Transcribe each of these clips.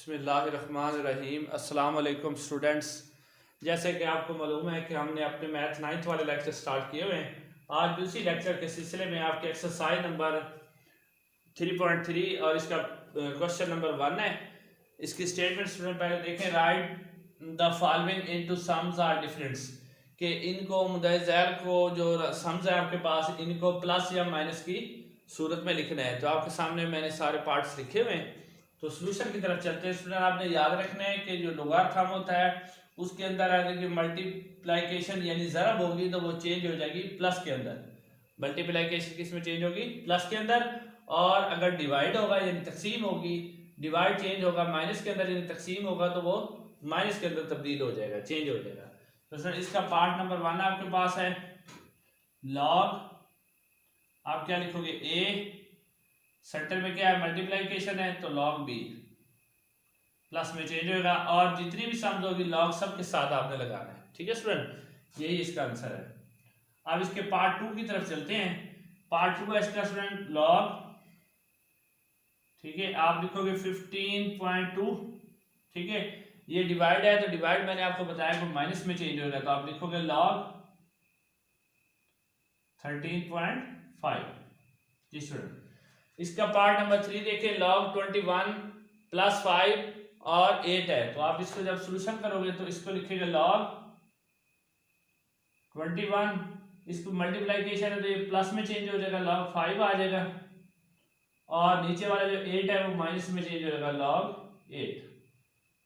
बिस्मिल्लाहिर्रहमानिर्रहीम। अस्सलाम वालेकुम स्टूडेंट्स। जैसे कि आपको मालूम है कि हमने अपने मैथ 9th वाले लेक्चर स्टार्ट किए हुए हैं। आज भी उसी लेक्चर के सिलसिले में आपके एक्सरसाइज नंबर 3.3 और इसका क्वेश्चन नंबर 1 है। इसकी स्टेटमेंट स्टूडेंट पहले देखें। Write the following into sums are difference, कि इनको मुद्दे को जो सम्स है आपके पास, इनको प्लस या माइनस की सूरत में लिखना है। तो आपके सामने मैंने सारे पार्ट्स लिखे हुए हैं। तो सोल्यूशन की तरफ चलते हैं स्टूडेंट। आपने याद रखना है कि जो लोगारिथम होता है उसके अंदर अगर मल्टीप्लिकेशन यानी ज़रब होगी तो वो चेंज हो जाएगी प्लस के अंदर। मल्टीप्लिकेशन किस में चेंज होगी? प्लस के अंदर। और अगर डिवाइड होगा यानी तकसीम होगी, डिवाइड चेंज होगा माइनस के अंदर यानी तकसीम होगा तो वो माइनस के अंदर तब्दील हो जाएगा, चेंज हो जाएगा। तो सर इसका पार्ट नंबर 1 आपके पास है लॉग। आप क्या लिखोगे? ए, सेंटर में क्या है? मल्टीप्लिकेशन है तो लॉग बी प्लस में चेंज होगा। और जितनी भी सम्स होगी लॉग सब के साथ आपने लगाना है। ठीक है स्टूडेंट, यही इसका आंसर है। अब इसके पार्ट 2 की तरफ चलते हैं। पार्ट 2 है इसका स्टूडेंट लॉग। ठीक है, आप लिखोगे 15.2। ठीक है, ये डिवाइड है तो डिवाइड मैंने आपको बताया कि माइनस में चेंज होगा, तो आप लिखोगे लॉग 13.5। जी स्टूडेंट, इसका पार्ट नंबर 3 देखिए। लॉग 21 प्लस 5 और 8 है, तो आप इसको जब सोल्यूशन करोगे तो इसको लिखेगा लॉग 21, इसको मल्टीप्लिकेशन है तो ये प्लस में चेंज हो जाएगा, लॉग 5 आ जाएगा। और नीचे वाला जो 8 है वो माइनस में चेंज हो जाएगा, लॉग 8।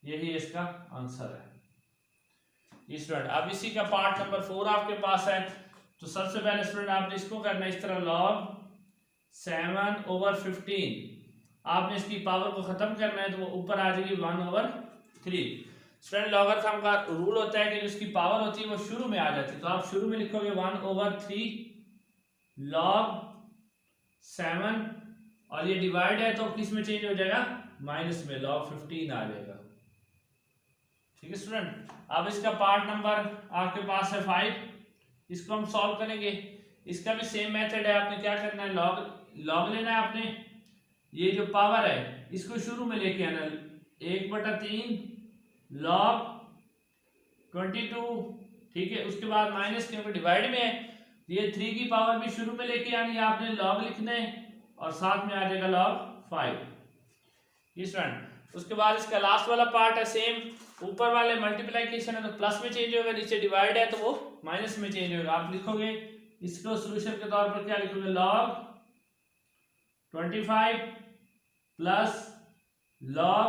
यही इसका आंसर है स्टूडेंट। अब इसी का पार्ट नंबर 4 आपके पास है। तो सबसे पहले स्टूडेंट आपने इसको करना है इस तरह, लॉग 7/15। आपने इसकी पावर को खत्म करना है तो वो ऊपर आ जाएगी 1/3। स्टूडेंट लॉगरिथम का रूल होता है कि जिसकी पावर होती है वो शुरू में आ जाती है, तो आप शुरू में लिखोगे 1/3 लॉग 7, और ये डिवाइड है तो किस में चेंज हो जाएगा? माइनस में, लॉग 15 आ जाएगा। ठीक है स्टूडेंट, अब इसका पार्ट नंबर आपके पास है 5। इसको हम सॉल्व करेंगे। इसका भी सेम मेथड है। आपने क्या करना है? लॉग लेना है आपने। ये जो पावर है इसको शुरू में लेके आना, 1/3 लॉग 22। ठीक है, उसके बाद माइनस, क्योंकि डिवाइड में है ये 3 की पावर भी शुरू में लेके आनी है आपने, लॉग लिखना है और साथ में आ जाएगा लॉग 5। स्टूडेंट उसके बाद इसका लास्ट वाला पार्ट है सेम। ऊपर वाले मल्टीप्लिकेशन है तो प्लस में चेंज होगा, नीचे डिवाइड है तो वो माइनस में चेंज होगा। आप लिखोगे इसको सोल्यूशन के तौर पर क्या लिखोगे? Log 25 plus log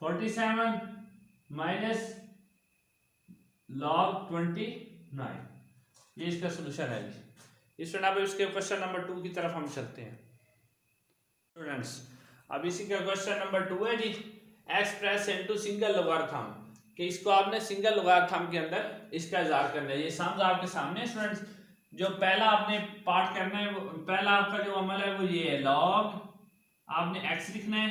47 minus log 29। ये इसका सोल्यूशन है जी स्टूडेंट। अब इसके क्वेश्चन नंबर 2 की तरफ हम चलते हैं स्टूडेंट्स। अब इसी का क्वेश्चन नंबर 2 है जी, एक्सप्रेस इनटू सिंगल लोगारिथम, कि इसको आपने सिंगल लोगारिथम के अंदर इसका इज़हार करना है। ये सम्स आपके सामने स्टूडेंट्स। जो पहला आपने पार्ट करना है, वो पहला आपका जो अमल है वो ये है, लॉग आपने एक्स लिखना है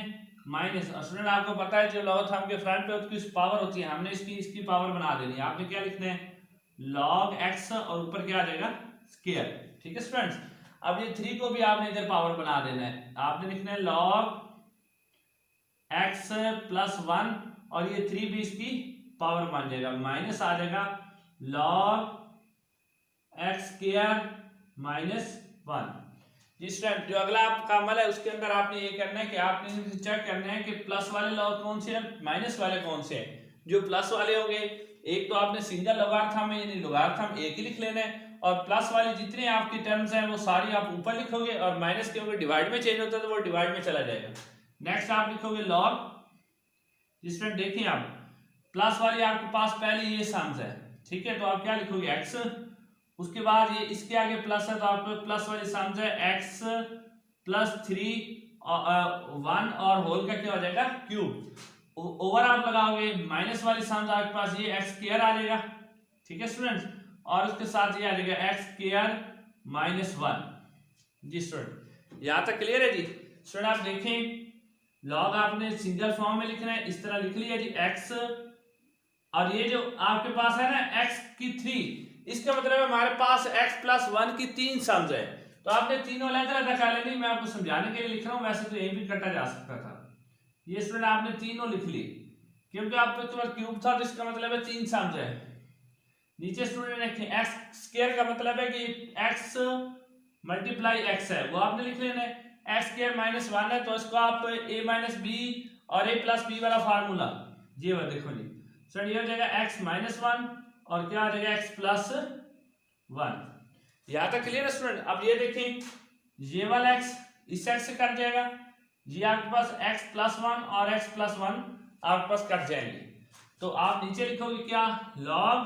माइनस। स्टूडेंट आपको पता है जो लोगारिथम के फ्रंट पे उसकी पावर होती है, हमने इसकी पावर बना देनी है। आपने क्या लिखना है? लॉग एक्स और ऊपर क्या आ जाएगा? स्क्वायर। ठीक है स्टूडेंट्स, अब ये 3 को भी आपने इधर पावर बना देना है। आपने लिखना है लॉग x प्लस 1 और ये 3 भी इसकी पावर बन जाएगा, माइनस आ जाएगा log x स्क्वायर माइनस 1। जिस टाइम जो अगला आपका अमल है उसके अंदर आपने ये करना है कि आपने चेक करना है कि प्लस वाले लॉग कौन से हैं, माइनस वाले कौन से हैं। जो प्लस वाले होंगे, एक तो आपने सिंगल लोगारिथम है यानी लोगारिथम एक ही लिख लेना है, और प्लस वाले जितने आपकी टर्म्स हैं वो सारी आप ऊपर लिखोगे, और माइनस क्योंकि डिवाइड में चेंज होता है तो वो डिवाइड में चला जाएगा। नेक्स्ट आप लिखोगे लॉग। जिसमें देखें आप प्लस वाली आपके पास पहले ये सम्स है। ठीक है, तो आप क्या लिखोगे? एक्स, उसके बाद ये इसके आगे प्लस है तो आपके प्लस वाली सम्स है एक्स प्लस 3 1 और होल का क्या हो जाएगा? क्यूब। ओवर आप लगाओगे, माइनस वाली सम्स आपके पास ये एक्स स्क्वायर आ जाएगा। ठीक है स्टूडेंट्स, और उसके साथ ये आ जाएगा एक्स स्क्वायर माइनस 1। जी स्टूडेंट, यहाँ तक क्लियर है जी स्टूडेंट। आप देखें लॉग आपने सिंगल फॉर्म में लिखना है, इस तरह लिख लिया जी एक्स, और ये जो आपके पास है ना एक्स की 3, इसका मतलब है हमारे पास एक्स प्लस 1 की 3 सम्स है। तो आपने तीनों अलग अलग रखा लेनी, मैं आपको समझाने के लिए लिख रहा हूँ, वैसे तो ये भी कटा जा सकता था। ये स्टूडेंट आपने तीनों लिख ली, क्योंकि आपके तुम्हारा क्यूब था तो इसका मतलब है 3 सम्स है। नीचे स्टूडेंट ने एक्स स्क्वायर का मतलब है कि एक्स मल्टीप्लाई एक्स है, वो आपने लिख लेना है। एक्स स्क्वायर माइनस 1 है तो इसको आप ए माइनस बी और ए प्लस बी वाला फार्मूला ये वाला देखो जी सर, ये हो जाएगा एक्स माइनस 1 और क्या हो जाएगा एक्स प्लस 1। यहाँ तक क्लियर है स्टूडेंट। अब ये देखें ये वाला एक्स इस एक्स से कट जाएगा, ये आपके पास x प्लस 1 और x प्लस 1 आपके पास कट जाएंगे, तो आप नीचे लिखोगे क्या log,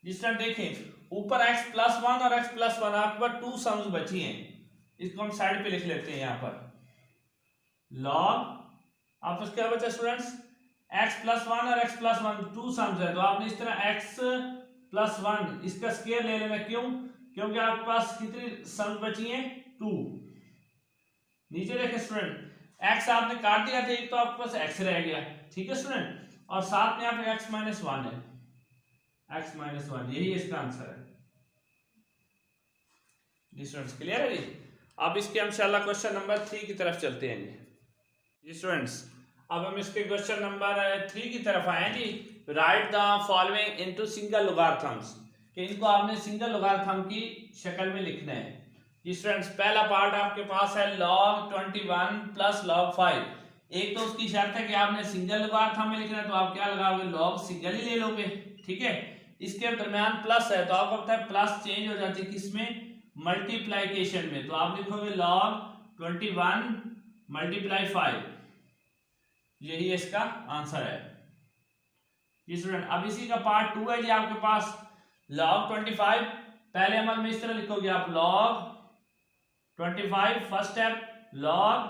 जिस तरह देखें ऊपर x प्लस 1 और x प्लस 1 आपके पास 2 सम्स बची हैं, इसको हम साइड पे लिख लेते हैं यहाँ पर log आप पास क्या बचा स्टूडेंट्स x प्लस 1 और x प्लस 1 2 सम्स है, तो आपने इस तरह x प्लस 1 इसका स्क्वायर ले लेना, क्यों? क्योंकि आपके पास कितनी सम्स बची हैं 2। नीचे देखें स्टूडेंट x आपने काट दिया था एक, तो आपके पास x रह गया, ठीक है स्टूडेंट, और साथ में यहाँ पे x माइनस 1 है, x माइनस 1 यही इसका आंसर है जी स्टूडेंट्स। क्लियर है जी। अब इसके हम इंशाल्लाह क्वेश्चन नंबर 3 की तरफ चलते हैं जी स्टूडेंट्स। अब हम इसके क्वेश्चन नंबर 3 की तरफ आए जी। Write the following into single logarithms, कि इनको आपने सिंगल लोगारिथम की शक्ल में लिखना है जी स्टूडेंट्स। पहला पार्ट आपके पास है log 21 प्लस log 5। एक तो उसकी शर्त है कि आपने सिंगल लोगारिथम में लिखना है, तो आप क्या लगाओगे log सिंगल ही ले लोगे, ठीक है। इसके दरमियान प्लस है तो आपको पता है प्लस चेंज हो जाती है किसमें, मल्टीप्लाइकेशन में, तो आप लिखोगे log 21 मल्टीप्लाई 5, यही इसका आंसर है जी स्टूडेंट। अब इसी का पार्ट 2 है जी आपके पास log 25। पहले अमल में इस तरह लिखोगे आप log 25 फर्स्ट स्टेप log,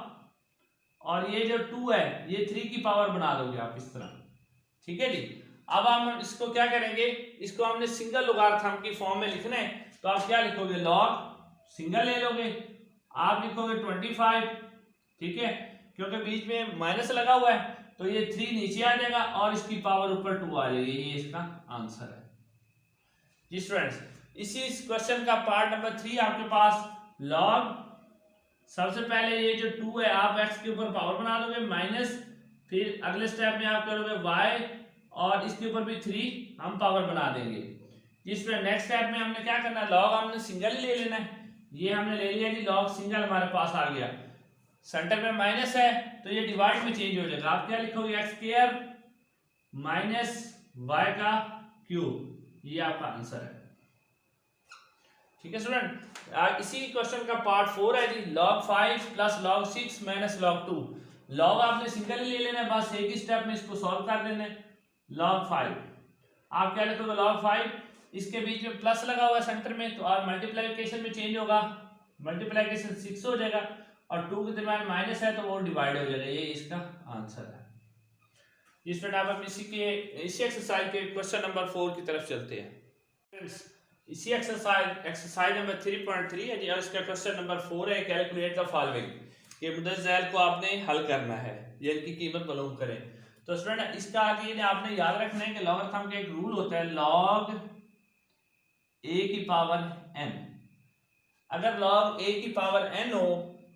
और ये जो 2 है ये 3 की पावर बना दोगे आप इस तरह, ठीक है जी। अब हम इसको क्या करेंगे, इसको हमने सिंगल लोगारिथम की फॉर्म में लिखना है, तो आप क्या लिखोगे log सिंगल ले लोगे, आप लिखोगे 25, ठीक है, क्योंकि बीच में माइनस लगा हुआ है तो ये 3 नीचे आ जाएगा और इसकी पावर ऊपर 2 आ जाएगी, ये इसका आंसर है जी स्टूडेंट्स। इसी क्वेश्चन का पार्ट नंबर 3 आपके पास log, सबसे पहले ये जो 2 है आप x के ऊपर पावर बना दोगे माइनस, फिर अगले स्टेप में आप करोगे y और इसके ऊपर भी 3 हम पावर बना देंगे जी स्टूडेंट। नेक्स्ट स्टेप में हमने क्या करना है, log हमने सिंगल ही ले लेना है, ये हमने ले लिया जी log सिंगल हमारे पास आ गया, सेंटर में माइनस है तो ये डिवाइड में चेंज हो जाएगा, आप क्या लिखोगे x स्क्वायर माइनस y का क्यूब, ये आपका आंसर है, ठीक है स्टूडेंट। इसी क्वेश्चन का पार्ट 4 है जी log 5 plus log 6 minus log 2। log आपने सिंगल ही ले लेना है, बस एक ही स्टेप में इसको सॉल्व कर देना है। log 5 आप क्या लिखोगे log 5, इसके बीच में प्लस लगा हुआ है सेंटर में, तो आप मल्टीप्लिकेशन में चेंज होगा, मल्टीप्लिकेशन 6 हो जाएगा और 2 के दरमियान माइनस है तो वो डिवाइड हो जाएगा, ये इसका आंसर है। इस पर आप इसी एक्सरसाइज के क्वेश्चन नंबर 4 की तरफ चलते हैं। इसी एक्सरसाइज नंबर 3.3 है जी, और इसका क्वेश्चन नंबर 4 है कैलकुलेट द फॉलोइंग, कि मुद्दत ज़ैल को आपने हल करना है, ये इनकी कीमत मालूम करें। तो स्टूडेंट इसका आगे आपने याद रखना है कि लॉगरिथम का एक रूल होता है log a की पावर n। अगर log a की पावर n हो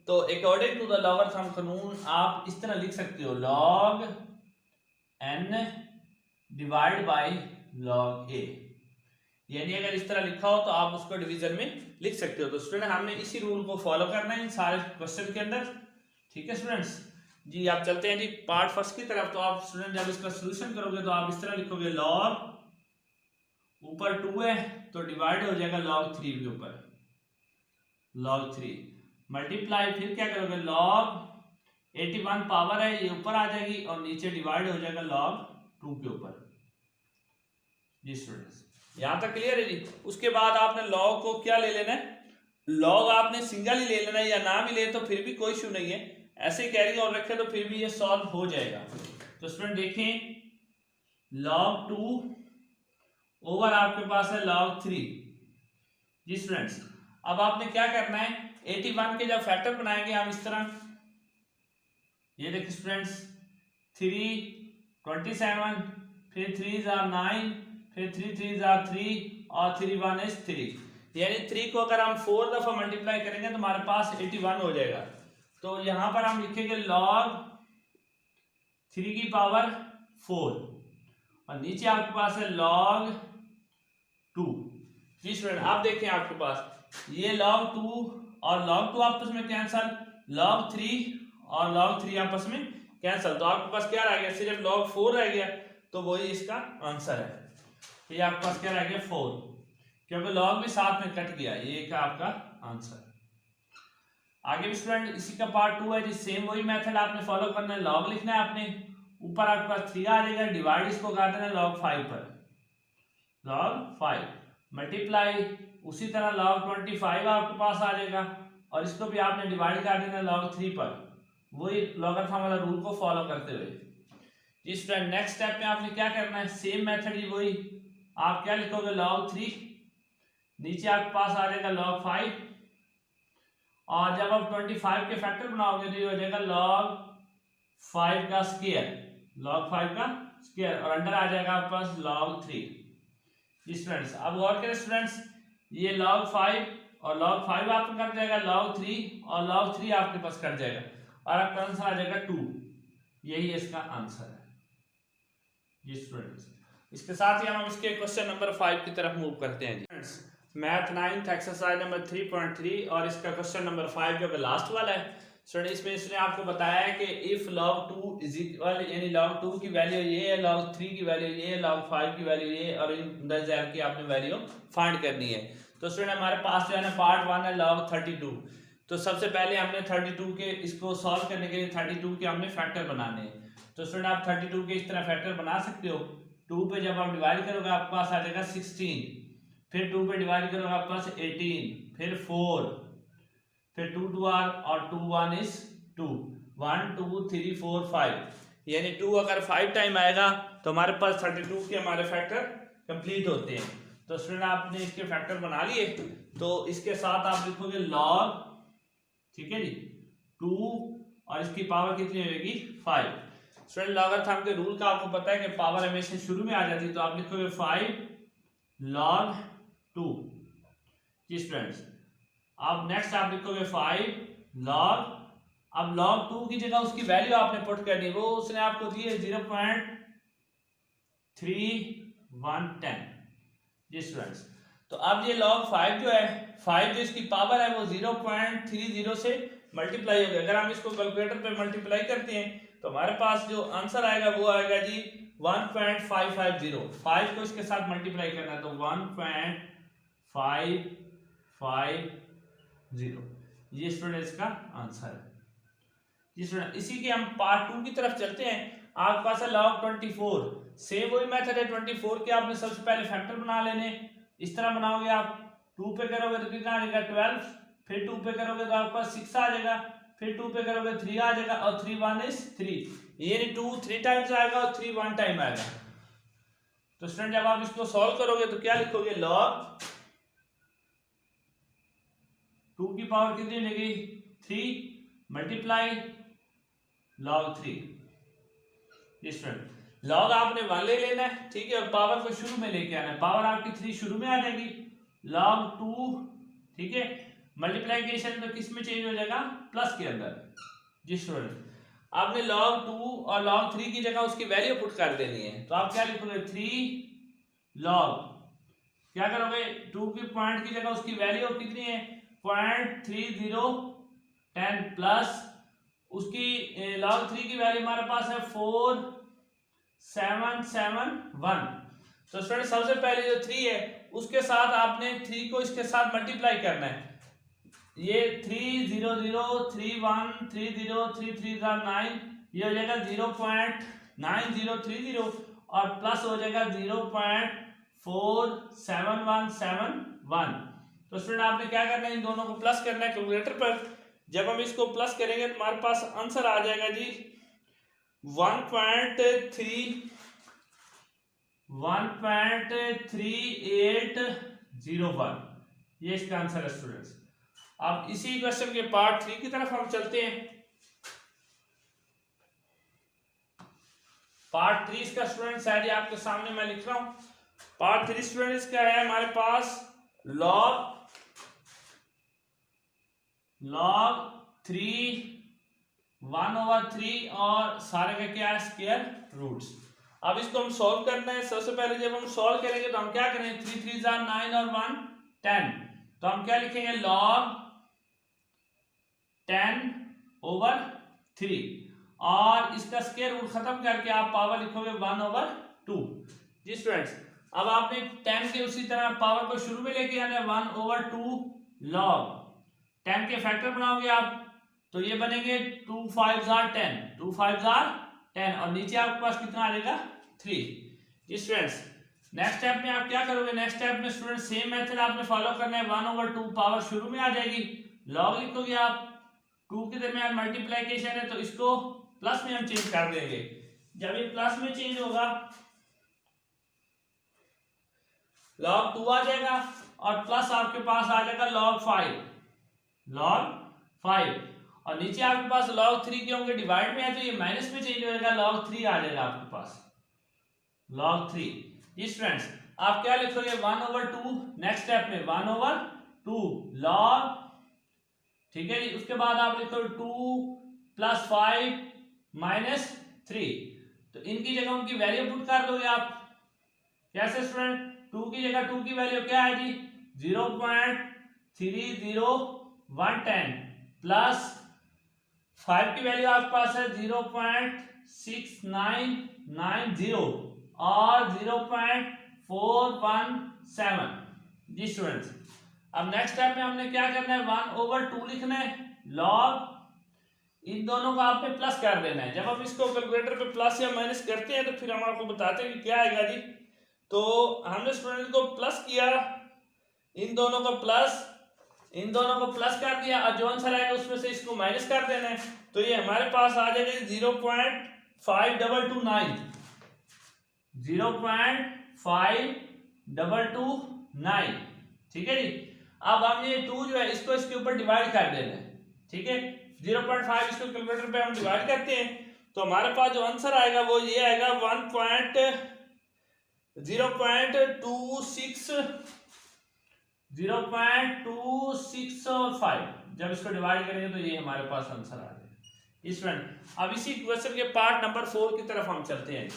तो अकॉर्डिंग टू द लॉगरिथम कानून आप इस तरह लिख सकते हो log n divide by log a, यानी अगर इस तरह लिखा हो तो आप उसको डिवीजन में लिख सकते हो। तो स्टूडेंट हमने इसी रूल को फॉलो करना है इन सारे क्वेश्चन के अंदर, ठीक है स्टूडेंट्स जी। आप चलते हैं जी पार्ट फर्स्ट की तरफ। तो आप स्टूडेंट जब इसका सॉल्यूशन करोगे तो आप इस तरह लिखोगे log, ऊपर 2 है तो डिवाइड हो जाएगा log 3 के ऊपर, log 3 मल्टीप्लाई, फिर क्या करोगे log 81 पावर है ये ऊपर आ जाएगी और नीचे डिवाइड हो जाएगा log 2 के ऊपर जी स्टूडेंट्स। यहाँ तक क्लियर है जी। उसके बाद आपने log को क्या ले लेना है, log आपने सिंगल ही ले लेना है या ना भी ले तो फिर भी कोई इशू नहीं है, ऐसे ही कैरी ऑन रखे तो फिर भी ये सॉल्व हो जाएगा। तो स्टूडेंट देखें log 2 ओवर आपके पास है log 3 जी स्टूडेंट्स। अब आपने क्या करना है, 81 के जब फैक्टर बनाएंगे हम इस तरह, ये देखिए स्टूडेंट्स 3 27, फिर 3 9, फिर 3 3 3 और 3 1 3, यानी 3 को अगर हम 4 दफा मल्टीप्लाई करेंगे तो हमारे पास 81 हो जाएगा। तो यहाँ पर हम लिखेंगे log 3 की पावर 4 और नीचे आपके पास है log 2। जी स्टूडेंट आप देखें आपके पास ये log 2 और log 2 आपस में कैंसल, log 3 और log 3 आपस में कैंसल, तो आपके पास क्या रह गया, सिर्फ log 4 रह गया, तो वही इसका आंसर है। ये आपके पास क्या रह गया 4, क्योंकि log भी साथ में कट गया, ये का आपका आंसर। आगे भी स्टूडेंट इसी का पार्ट 2 है जी, सेम वही मेथड आपने फॉलो करना है, log लिखना है आपने, ऊपर आपके पास 3 आ जाएगा, डिवाइड इसको कर देना log 5 पर, log 5 मल्टीप्लाई उसी तरह log 25 आपके पास आ जाएगा और इसको भी आपने डिवाइड कर देना log 3 पर, वही लॉगरिथम वाला रूल को फॉलो करते हुए। जी स्टूडेंट नेक्स्ट स्टेप में आपने क्या करना है, सेम मेथड ही वही, आप क्या लिखोगे log 3, नीचे आपके पास आ जाएगा log 5 और जब आप 25 के फैक्टर बनाओगे तो ये हो जाएगा log 5 का स्क्वायर, log 5 का स्क्वायर और अंडर आ जाएगा आपके पास log 3। स्टूडेंट्स अब गौर करें स्टूडेंट्स, ये log 5 और log 5 आपका कट जाएगा, log 3 और log 3 आपके पास कट जाएगा और आपका आंसर आ जाएगा 2, यही इसका आंसर है। जी स्टूडेंट्स इसके साथ ही हम इसके क्वेश्चन नंबर 5 की तरफ मूव करते हैं। जी मैथ 9th एक्सरसाइज नंबर 3.3 और इसका क्वेश्चन नंबर 5 जो कि लास्ट वाला है स्टूडेंट, इसमें इसने आपको बताया है कि इफ log 2 इज इक्वल, यानी log 2 की वैल्यू ये है, log 3 की वैल्यू ये है, log 5 की वैल्यू ये और इन दैट की आपने वैल्यू फाइंड करनी है। तो स्टूडेंट हमारे पास जो है ना पार्ट 1 है log 32, तो सबसे पहले हमने 32 के इसको सॉल्व करने के लिए 32 के हमने फैक्टर बनाने हैं। तो स्टूडेंट आप 32 के इस तरह फैक्टर बना सकते हो, 2 पे जब आप डिवाइड करोगे आपके पास आ जाएगा 16, फिर 2 पे डिवाइड करोगे आपके पास 18, फिर 4, फिर 2 2 आर और 2 1 इज 2, 1 2 3 4 5, यानी 2 अगर 5 टाइम आएगा तो हमारे पास 32 के हमारे फैक्टर कंप्लीट होते हैं। तो स्टूडेंट आपने इसके फैक्टर बना लिए, तो इसके साथ आप लिखोगे log, ठीक है जी, 2 और इसकी पावर कितनी होगी 5। स्टूडेंट लॉगरिथम के रूल का आपको पता है कि पावर हमेशा शुरू में आ जाती है, तो आप लिखोगे 5 log 2। जी स्टूडेंट्स अब नेक्स्ट आप लिखोगे 5 log, अब log 2 की जगह उसकी वैल्यू आपने पुट करनी, वो उसने आपको दी है 0.3110। जी स्टूडेंट्स तो अब ये log 5 जो है, 5 जो इसकी पावर है वो 0.30 से मल्टीप्लाई हो गया। अगर हम इसको कैलकुलेटर पे मल्टीप्लाई करते हैं तो हमारे पास जो आंसर आएगा वो आएगा जी 1.550। 5 को इसके साथ मल्टीप्लाई करना है तो 1.550, ये स्टूडेंट इसका आंसर है। जी स्टूडेंट इसी के हम पार्ट 2 की तरफ चलते हैं। आपके पास है log 24, सेम वही मेथड है, 24 के आपने सबसे पहले फैक्टर बना लेने, इस तरह बनाओगे आप, 2 पे करोगे तो कितना आ जाएगा 12, फिर 2 पे करोगे तो आपके पास 6 आ जाएगा, फिर 2 पे करोगे 3 आ जाएगा और 3 1 इज 3, ये 2 3 टाइम्स आएगा और 3 1 टाइम आएगा। तो स्टूडेंट जब आप इसको सॉल्व करोगे तो क्या लिखोगे, log 2 की पावर कितनी मिलेगी 3 मल्टीप्लाई log 3। स्टूडेंट log आपने 1 ले लेना है, ठीक है, और पावर को शुरू में लेके आना है, पावर आपकी 3 शुरू में आ जाएगी, log 2, ठीक है, मल्टीप्लीकेशन में किस में चेंज हो जाएगा, प्लस के अंदर। जी स्टूडेंट आपने log 2 और log 3 की जगह उसकी वैल्यू पुट कर देनी है, तो आप क्या लिखोगे 3 log, क्या करोगे 2 की पॉइंट की जगह उसकी वैल्यू कितनी है 0.3010 प्लस उसकी log 3 की वैल्यू हमारे पास है 4771। तो स्टूडेंट सबसे पहले जो 3 है उसके साथ आपने 3 को इसके साथ मल्टीप्लाई करना है, ये 30031303339, ये हो जाएगा 0.9030 और प्लस हो जाएगा 0.47171। तो स्टूडेंट आपने क्या करना है, इन दोनों को प्लस करना है कैलकुलेटर पर। जब हम इसको प्लस करेंगे तो हमारे पास आंसर आ जाएगा जी 1.3801, ये इसका आंसर है स्टूडेंट्स। अब इसी क्वेश्चन के पार्ट 3 की तरफ हम चलते हैं। पार्ट 3 इसका स्टूडेंट्स है जी आपके सामने मैं लिख रहा हूं। पार्ट 3 स्टूडेंट्स का है हमारे पास log 3 1/3 और सारे का क्या है स्क्वायर रूट्स। अब इसको हम सॉल्व करना है। सबसे पहले जब हम सॉल्व करेंगे तो हम क्या करेंगे, 3 3 जार 9 और 1 10, तो हम क्या लिखेंगे log 10/3 और इसका स्क्वायर रूट खत्म करके आप पावर लिखोगे 1/2। जी स्टूडेंट्स, अब आपने 10 के उसी तरह पावर को शुरू में लेके आना है 1/2 log 10 के फैक्टर बनाओगे आप तो ये बनेंगे 2 5 जार 10, 2 5 जार 10 और नीचे आपके पास कितना आ जाएगा 3। स्टूडेंट्स नेक्स्ट स्टेप में आप क्या करोगे, नेक्स्ट स्टेप में स्टूडेंट सेम मेथड आपने फॉलो करना है। 1/2 पावर शुरू में आ जाएगी, लॉग लिखोगे आप, 2 के दरमियान मल्टीप्लिकेशन है तो इसको प्लस में हम चेंज कर देंगे। जब ये प्लस में चेंज होगा log 2 आ जाएगा और प्लस आपके पास आ जाएगा log 5 और नीचे आपके पास log 3 के होंगे डिवाइड में है तो ये माइनस में चेंज हो जाएगा, log 3 आ जाएगा आपके पास log 3। स्टूडेंट्स आप क्या लिखोगे 1/2, नेक्स्ट स्टेप में 1/2 log, ठीक है जी। उसके बाद आप लिखोगे 2 + 5 - 3, तो इनकी जगह उनकी वैल्यू पुट कर दोगे आप। कैसे स्टूडेंट, 2 की जगह 2 की वैल्यू क्या है जी 0.30110 प्लस 5 की वैल्यू आपके पास है 0.6990 और 0.417। जी स्टूडेंट्स अब नेक्स्ट स्टेप में हमने क्या करना है 1/2 लिखना है, log इन दोनों को आपने प्लस कर देना है। जब हम इसको कैलकुलेटर पे प्लस या माइनस करते हैं तो फिर हम आपको बताते हैं कि क्या आएगा जी। तो हमने स्टूडेंट को प्लस किया, इन दोनों को प्लस कर दिया और जो आंसर आएगा उसमें से इसको माइनस कर देना है तो ये हमारे पास आ जाएगा 0.5229, ठीक है जी। अब हम ये 2 जो है इसको इसके ऊपर डिवाइड कर देना है, ठीक है। 0.5 इसको कैलकुलेटर पे हम डिवाइड करते हैं तो हमारे पास जो आंसर आएगा वो ये आएगा 0.265। जब इसको डिवाइड करेंगे तो ये हमारे पास आंसर आ जाएगा। स्टूडेंट अब इसी क्वेश्चन के पार्ट नंबर 4 की तरफ हम चलते हैं।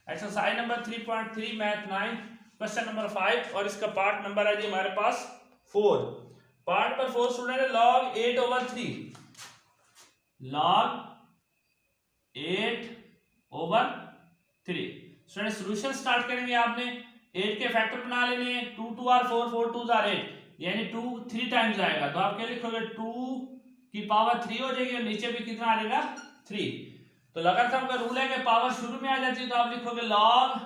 Exercise number 3.3 math 9 question number 5 और इसका पार्ट नंबर है जी हमारे पास 4। पार्ट नंबर 4 स्टूडेंट है log 8/3, log 8/3। Student solution start करेंगे, आपने 8 के फैक्टर बना लेने हैं, 2 2 आर 4 4 2 आर 8 यानी 2 3 टाइम्स आएगा तो आप क्या लिखोगे 2 की पावर 3 हो जाएगी और नीचे भी कितना आ जाएगा 3। तो लगातार का रूल है कि पावर शुरू में आ जाती है तो आप लिखोगे log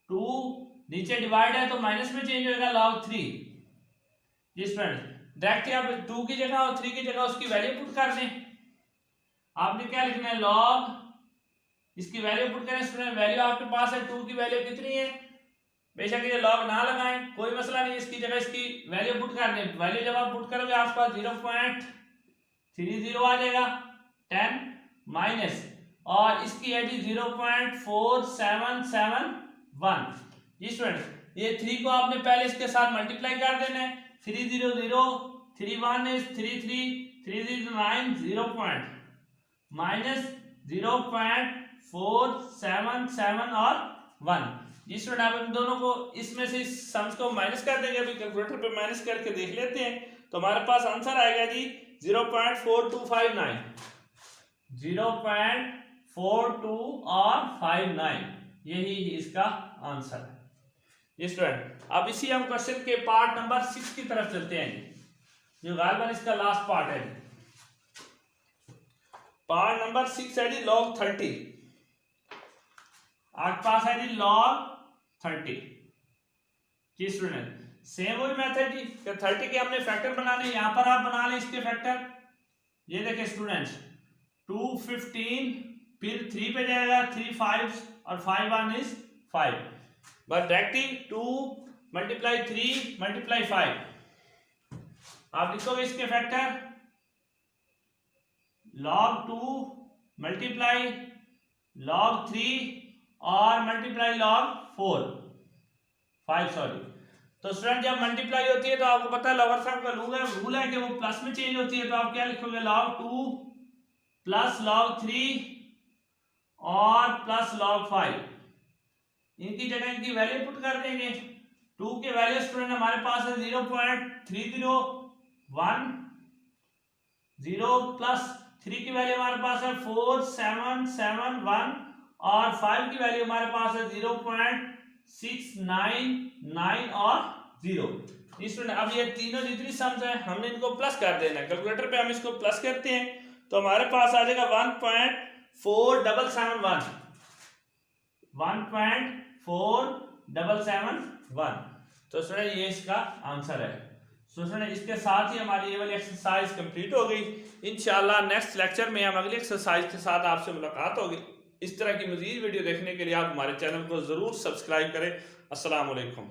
2, नीचे डिवाइड है तो माइनस में चेंज होगा log 3। जी स्टूडेंट डायरेक्टली आप 2 की जगह और 3 की जगह उसकी वैल्यू पुट कर दें। आपने क्या लिखना है log, इसकी वैल्यू पुट करें स्टूडेंट, वैल्यू आपके पास है 2 की वैल्यू कितनी है, बेशक ये log ना लगाएं कोई मसला नहीं, इसकी जगह इसकी वैल्यू पुट कर दें। वैल्यू जब आप पुट करोगे आपके पास 0.30 आ जाएगा 10 माइनस और इसकी है जी 0.4771। जी स्टूडेंट ये 3 को आपने पहले इसके साथ मल्टीप्लाई कर देना है, 3 0 0 3 1 is 3 3 3 0 9 0 माइनस 0.477 और 1। जी स्टूडेंट आप इन दोनों को इसमें से इस सम्स को माइनस कर देंगे, अभी कैलकुलेटर पे माइनस करके देख लेते हैं तो हमारे पास आंसर आएगा जी 0.4259, 0.42 और 59, यही इसका आंसर है। जी स्टूडेंट अब इसी हम क्वेश्चन के पार्ट नंबर 6 की तरफ चलते हैं जो गालिबन इसका लास्ट पार्ट है। पार्ट नंबर 6 है जी log 30, आपके पास है जी log 30। जी स्टूडेंट सेम वही मेथड जी, 30 के हमने फैक्टर बनाने, यहां पर आप बना लें इसके फैक्टर। ये देखें स्टूडेंट्स 215 फिर 3 पे जाएगा 3 5 और 5 1 is 5 बट डायरेक्टली 2 × 3 × 5 आप लिखोगे इसके फैक्टर log 2 मल्टीप्लाई log 3 और मल्टीप्लाई log 5 सॉरी तो स्टूडेंट जब मल्टीप्लाई होती है तो आपको पता है लॉगर सम का रूल है कि वो प्लस में चेंज होती है, तो आप क्या लिखोगे log 2 प्लस log 3 और प्लस log 5, इनकी जगह इनकी वैल्यू पुट कर देंगे। 2 के वैल्यू स्टूडेंट हमारे पास है 0.301 0 प्लस 3 की वैल्यू हमारे पास है 4771 और 5 की वैल्यू हमारे पास है 0.699 और 0। स्टूडेंट अब ये तीनों जितनी सम्स है हमने इनको प्लस कर देना है। कैलकुलेटर पे हम इसको प्लस करते हैं तो हमारे पास आ जाएगा 1.4771। तो स्टूडेंट ये इसका आंसर है। तो स्टूडेंट इसके साथ ही हमारी ये वाली एक्सरसाइज कंप्लीट हो गई। इंशाल्लाह नेक्स्ट लेक्चर में हम अगली एक्सरसाइज के साथ आपसे मुलाकात होगी। इस तरह की मज़ीद वीडियो देखने के लिए आप हमारे चैनल को ज़रूर सब्सक्राइब करें। अस्सलाम वालेकुम।